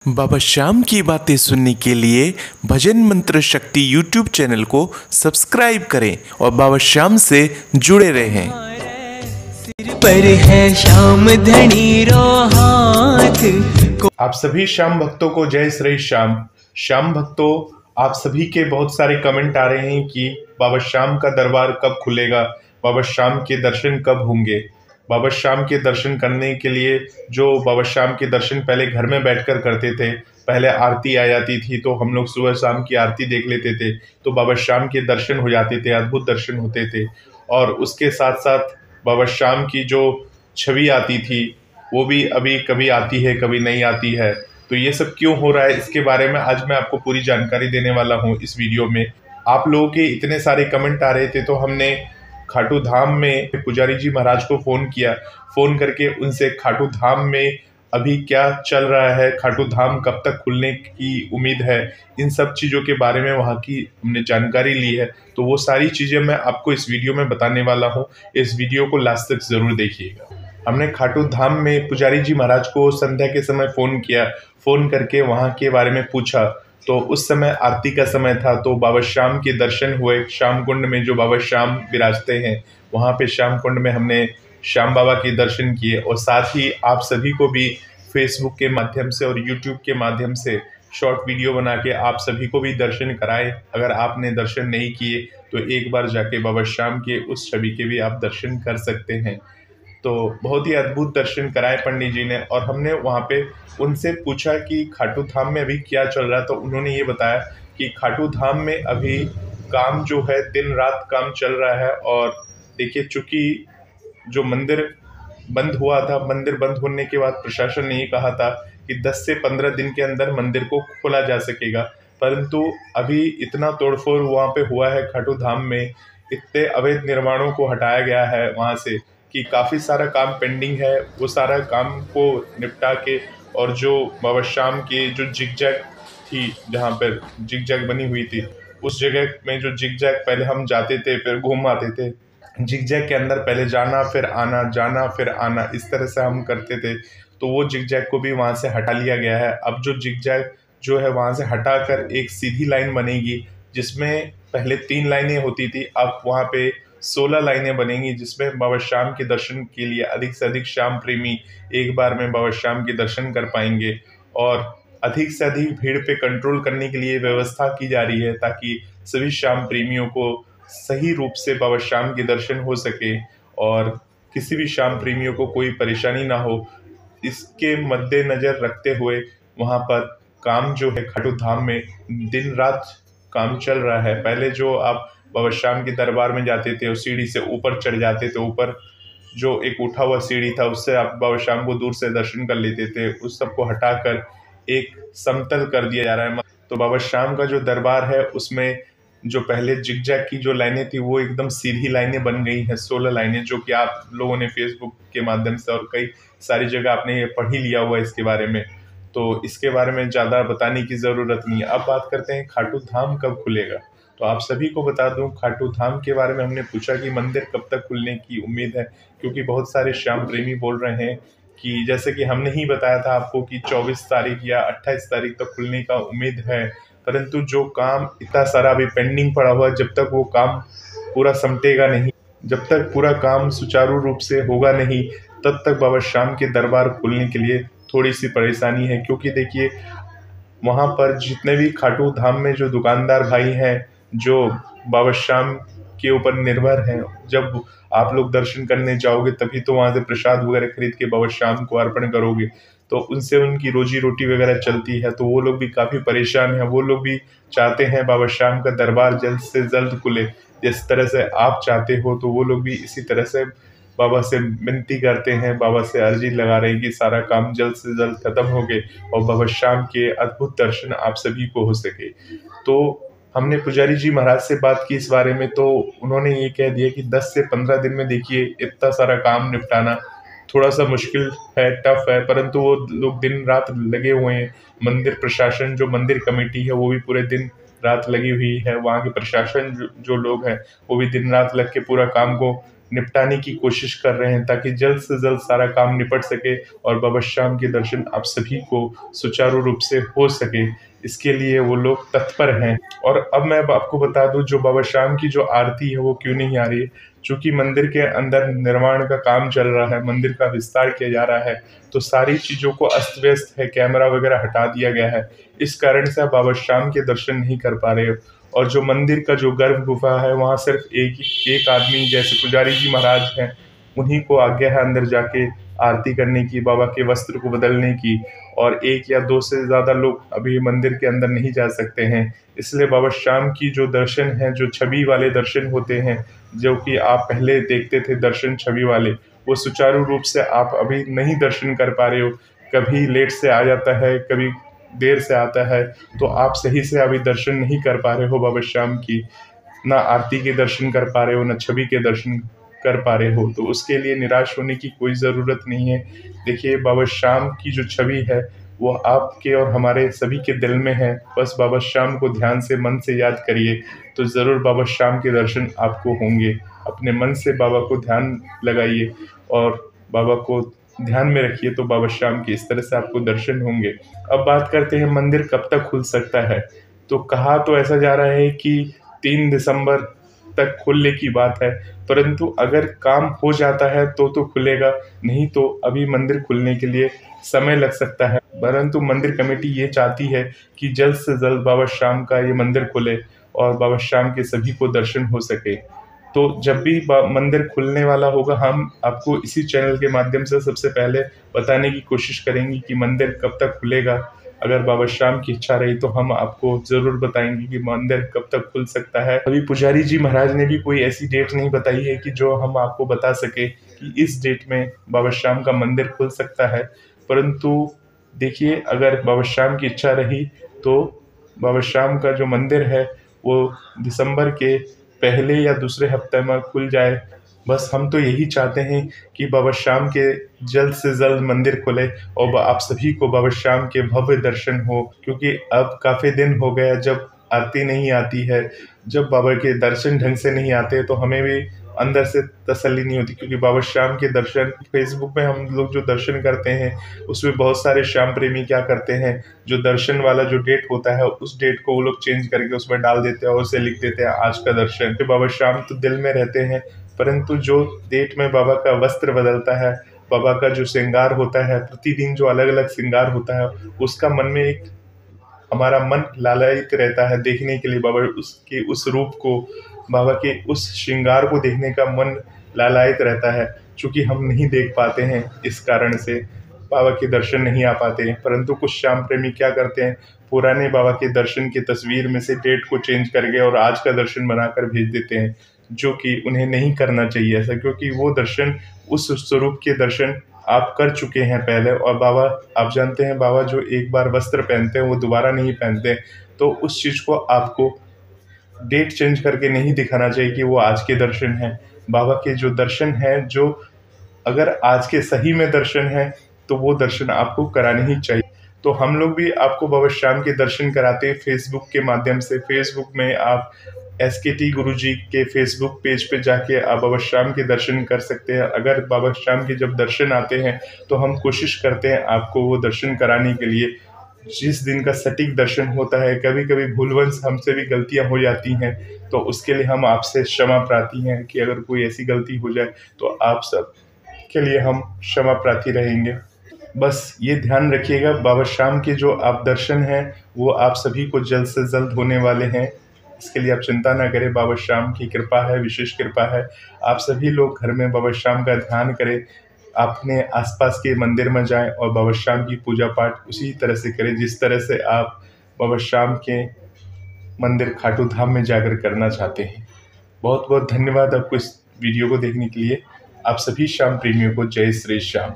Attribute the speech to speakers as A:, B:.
A: बाबा श्याम की बातें सुनने के लिए भजन मंत्र शक्ति यूट्यूब चैनल को सब्सक्राइब करें और बाबा श्याम से जुड़े रहें।
B: सिर पर है श्याम धनी रो हाथ।
C: आप सभी श्याम भक्तों को जय श्री श्याम। श्याम भक्तों, आप सभी के बहुत सारे कमेंट आ रहे हैं कि बाबा श्याम का दरबार कब खुलेगा, बाबा श्याम के दर्शन कब होंगे। बाबा श्याम के दर्शन करने के लिए जो बाबा श्याम के दर्शन पहले घर में बैठकर करते थे, पहले आरती आ जाती थी तो हम लोग सुबह शाम की आरती देख लेते थे, तो बाबा श्याम के दर्शन हो जाते थे, अद्भुत दर्शन होते थे। और उसके साथ साथ बाबा श्याम की जो छवि आती थी वो भी अभी कभी आती है कभी नहीं आती है। तो ये सब क्यों हो रहा है, इसके बारे में आज मैं आपको पूरी जानकारी देने वाला हूँ इस वीडियो में। आप लोगों के इतने सारे कमेंट आ रहे थे तो हमने खाटू धाम में पुजारी जी महाराज को फ़ोन किया। फ़ोन करके उनसे खाटू धाम में अभी क्या चल रहा है, खाटू धाम कब तक खुलने की उम्मीद है, इन सब चीज़ों के बारे में वहाँ की हमने जानकारी ली है। तो वो सारी चीज़ें मैं आपको इस वीडियो में बताने वाला हूँ। इस वीडियो को लास्ट तक ज़रूर देखिएगा। हमने खाटू धाम में पुजारी जी महाराज को संध्या के समय फ़ोन किया। फ़ोन करके वहाँ के बारे में पूछा तो उस समय आरती का समय था, तो बाबा श्याम के दर्शन हुए। श्याम कुंड में जो बाबा श्याम विराजते हैं वहाँ पे श्याम कुंड में हमने श्याम बाबा के दर्शन किए। और साथ ही आप सभी को भी फेसबुक के माध्यम से और यूट्यूब के माध्यम से शॉर्ट वीडियो बना के आप सभी को भी दर्शन कराए। अगर आपने दर्शन नहीं किए तो एक बार जाके बाबा श्याम के उस छवि के भी आप दर्शन कर सकते हैं। तो बहुत ही अद्भुत दर्शन कराए पंडित जी ने। और हमने वहाँ पे उनसे पूछा कि खाटू धाम में अभी क्या चल रहा है, तो उन्होंने ये बताया कि खाटू धाम में अभी काम जो है दिन रात काम चल रहा है। और देखिए, चूँकि जो मंदिर बंद हुआ था, मंदिर बंद होने के बाद प्रशासन ने ये कहा था कि 10 से 15 दिन के अंदर मंदिर को खोला जा सकेगा, परंतु अभी इतना तोड़फोड़ वहाँ पे हुआ है खाटू धाम में, इतने अवैध निर्माणों को हटाया गया है वहाँ से कि काफ़ी सारा काम पेंडिंग है। वो सारा काम को निपटा के, और जो बाबा श्याम की जो जिगजैग थी, जहाँ पर जिगजैग बनी हुई थी, उस जगह में जो जिगजैग पहले हम जाते थे फिर घूम आते थे, जिगजैग के अंदर पहले जाना फिर आना, जाना फिर आना, इस तरह से हम करते थे। तो वो जिगजैग को भी वहाँ से हटा लिया गया है। अब जो जिगजैग जो है वहाँ से हटाकर एक सीधी लाइन बनेगी, जिसमें पहले 3 लाइनें होती थी, अब वहाँ पे 16 लाइनें बनेंगी, जिसमें बाबा श्याम के दर्शन के लिए अधिक से अधिक श्याम प्रेमी एक बार में बाबा श्याम के दर्शन कर पाएंगे। और अधिक से अधिक भीड़ पे कंट्रोल करने के लिए व्यवस्था की जा रही है, ताकि सभी श्याम प्रेमियों को सही रूप से बाबा श्याम के दर्शन हो सके और किसी भी श्याम प्रेमियों को कोई परेशानी ना हो। इसके मद्देनज़र रखते हुए वहाँ पर काम जो है खाटू धाम में दिन रात काम चल रहा है। पहले जो आप बाबा श्याम के दरबार में जाते थे, उस सीढ़ी से ऊपर चढ़ जाते थे, ऊपर जो एक उठा हुआ सीढ़ी था उससे आप बाबा श्याम को दूर से दर्शन कर लेते थे। उस सब को हटाकर एक समतल कर दिया जा रहा है। तो बाबा श्याम का जो दरबार है उसमें जो पहले जिगजैग की जो लाइनें थी वो एकदम सीधी लाइनें बन गई हैं, 16 लाइनें, जो कि आप लोगों ने फेसबुक के माध्यम से और कई सारी जगह आपने ये पढ़ ही लिया हुआ है इसके बारे में। तो इसके बारे में ज़्यादा बताने की ज़रूरत नहीं है। अब बात करते हैं खाटू धाम कब खुलेगा। तो आप सभी को बता दूं, खाटू धाम के बारे में हमने पूछा कि मंदिर कब तक खुलने की उम्मीद है, क्योंकि बहुत सारे श्याम प्रेमी बोल रहे हैं कि जैसे कि हमने ही बताया था आपको कि 24 तारीख या 28 तारीख तक खुलने का उम्मीद है, परंतु जो काम इतना सारा अभी पेंडिंग पड़ा हुआ है, जब तक वो काम पूरा समटेगा नहीं, जब तक पूरा काम सुचारू रूप से होगा नहीं, तब तक बाबा श्याम के दरबार खुलने के लिए थोड़ी सी परेशानी है। क्योंकि देखिए, वहाँ पर जितने भी खाटू धाम में जो दुकानदार भाई हैं जो बाबा श्याम के ऊपर निर्भर हैं, जब आप लोग दर्शन करने जाओगे तभी तो वहाँ से प्रसाद वगैरह खरीद के बाबा श्याम को अर्पण करोगे, तो उनसे उनकी रोजी रोटी वगैरह चलती है। तो वो लोग भी काफ़ी परेशान हैं। वो लोग भी चाहते हैं बाबा श्याम का दरबार जल्द से जल्द खुले, जिस तरह से आप चाहते हो। तो वो लोग भी इसी तरह से बाबा से विनती करते हैं, बाबा से अर्जी लगा रहे हैं कि सारा काम जल्द से जल्द खत्म हो गए और बाबा श्याम के अद्भुत दर्शन आप सभी को हो सके। तो हमने पुजारी जी महाराज से बात की इस बारे में, तो उन्होंने ये कह दिया कि 10 से 15 दिन में देखिए इतना सारा काम निपटाना थोड़ा सा मुश्किल है, टफ है, परंतु वो लोग दिन रात लगे हुए हैं। मंदिर प्रशासन, जो मंदिर कमेटी है, वो भी पूरे दिन रात लगी हुई है। वहाँ के प्रशासन जो लोग हैं वो भी दिन रात लग के पूरा काम को निपटाने की कोशिश कर रहे हैं ताकि जल्द से जल्द सारा काम निपट सके और बाबा श्याम के दर्शन आप सभी को सुचारू रूप से हो सके। इसके लिए वो लोग तत्पर हैं। और अब मैं आपको बता दूं, जो बाबा श्याम की जो आरती है वो क्यों नहीं आ रही है, चूँकि मंदिर के अंदर निर्माण का काम चल रहा है, मंदिर का विस्तार किया जा रहा है, तो सारी चीज़ों को अस्त व्यस्त है, कैमरा वगैरह हटा दिया गया है। इस कारण से आप बाबा श्याम के दर्शन नहीं कर पा रहे हो। और जो मंदिर का जो गर्भ गुफा है वहाँ सिर्फ एक आदमी जैसे पुजारी जी महाराज हैं, उन्हीं को आज्ञा है अंदर जाके आरती करने की, बाबा के वस्त्र को बदलने की, और 1 या 2 से ज़्यादा लोग अभी मंदिर के अंदर नहीं जा सकते हैं। इसलिए बाबा श्याम की जो दर्शन हैं, जो छवि वाले दर्शन होते हैं, जो कि आप पहले देखते थे दर्शन छवि वाले, वो सुचारू रूप से आप अभी नहीं दर्शन कर पा रहे हो। कभी लेट से आ जाता है, कभी देर से आता है, तो आप सही से अभी दर्शन नहीं कर पा रहे हो बाबा श्याम की, ना आरती के दर्शन कर पा रहे हो, ना छवि के दर्शन कर पा रहे हो। तो उसके लिए निराश होने की कोई ज़रूरत नहीं है। देखिए, बाबा श्याम की जो छवि है वो आपके और हमारे सभी के दिल में है। बस बाबा श्याम को ध्यान से, मन से याद करिए तो ज़रूर बाबा श्याम के दर्शन आपको होंगे। अपने मन से बाबा को ध्यान लगाइए और बाबा को ध्यान में रखिए तो बाबा श्याम के इस तरह से आपको दर्शन होंगे। अब बात करते हैं मंदिर कब तक खुल सकता है। तो कहा तो ऐसा जा रहा है कि 3 दिसंबर तक खुलने की बात है, परंतु अगर काम हो जाता है तो खुलेगा, नहीं तो अभी मंदिर खुलने के लिए समय लग सकता है। परंतु मंदिर कमेटी ये चाहती है कि जल्द से जल्द बाबा श्याम का ये मंदिर खुले और बाबा श्याम के सभी को दर्शन हो सके। तो जब भी मंदिर खुलने वाला होगा, हम आपको इसी चैनल के माध्यम से सबसे पहले बताने की कोशिश करेंगे कि मंदिर कब तक खुलेगा। अगर बाबा श्याम की इच्छा रही तो हम आपको ज़रूर बताएंगे कि मंदिर कब तक खुल सकता है। अभी पुजारी जी महाराज ने भी कोई ऐसी डेट नहीं बताई है कि जो हम आपको बता सके कि इस डेट में बाबा श्याम का मंदिर खुल सकता है। परंतु देखिए, अगर बाबा श्याम की इच्छा रही तो बाबा श्याम का जो मंदिर है वो दिसंबर के पहले या दूसरे हफ्ते में खुल जाए। बस हम तो यही चाहते हैं कि बाबा श्याम के जल्द से जल्द मंदिर खुले और आप सभी को बाबा श्याम के भव्य दर्शन हो, क्योंकि अब काफ़ी दिन हो गया जब आरती नहीं आती है, जब बाबा के दर्शन ढंग से नहीं आते तो हमें भी अंदर से तसल्ली नहीं होती। क्योंकि बाबा श्याम के दर्शन फेसबुक में हम लोग जो दर्शन करते हैं उसमें बहुत सारे श्याम प्रेमी क्या करते हैं, जो दर्शन वाला जो डेट होता है उस डेट को वो लोग चेंज करके उसमें डाल देते हैं और उसे लिख देते हैं आज का दर्शन। तो बाबा श्याम तो दिल में रहते हैं, परंतु जो डेट में बाबा का वस्त्र बदलता है, बाबा का जो श्रृंगार होता है, प्रतिदिन जो अलग अलग श्रृंगार होता है, उसका मन में एक हमारा मन लालायित रहता है देखने के लिए। बाबा उसके उस रूप को, बाबा के उस श्रृंगार को देखने का मन लालायित रहता है। चूँकि हम नहीं देख पाते हैं, इस कारण से बाबा के दर्शन नहीं आ पाते हैं। परंतु कुछ श्याम प्रेमी क्या करते हैं, पुराने बाबा के दर्शन की तस्वीर में से डेट को चेंज करके और आज का दर्शन बनाकर भेज देते हैं, जो कि उन्हें नहीं करना चाहिए ऐसा। क्योंकि वो दर्शन, उस स्वरूप के दर्शन आप कर चुके हैं पहले। और बाबा, आप जानते हैं, बाबा जो एक बार वस्त्र पहनते हैं वो दोबारा नहीं पहनते। तो उस चीज़ को आपको डेट चेंज करके नहीं दिखाना चाहिए कि वो आज के दर्शन हैं। बाबा के जो दर्शन हैं, जो अगर आज के सही में दर्शन हैं तो वो दर्शन आपको कराने ही चाहिए। तो हम लोग भी आपको बाबा श्याम के दर्शन कराते हैं फेसबुक के माध्यम से। फेसबुक में आप SKT गुरुजी के फेसबुक पेज पे जाके आप बाबा श्याम के दर्शन कर सकते हैं। अगर बाबा श्याम के जब दर्शन आते हैं तो हम कोशिश करते हैं आपको वो दर्शन कराने के लिए। जिस दिन का सटीक दर्शन होता है, कभी कभी भूलवंश हमसे भी गलतियां हो जाती हैं, तो उसके लिए हम आपसे क्षमा प्रार्थी हैं कि अगर कोई ऐसी गलती हो जाए तो आप सब के लिए हम क्षमा प्रार्थी रहेंगे। बस ये ध्यान रखिएगा, बाबा श्याम के जो आप दर्शन हैं वो आप सभी को जल्द से जल्द होने वाले हैं। इसके लिए आप चिंता ना करें, बाबा श्याम की कृपा है, विशेष कृपा है। आप सभी लोग घर में बाबा श्याम का ध्यान करें, अपने आसपास के मंदिर में जाएं और बाबा श्याम की पूजा पाठ उसी तरह से करें जिस तरह से आप बाबा श्याम के मंदिर खाटू धाम में जाकर करना चाहते हैं। बहुत बहुत धन्यवाद आपको इस वीडियो को देखने के लिए। आप सभी श्याम प्रेमियों को जय श्री श्याम।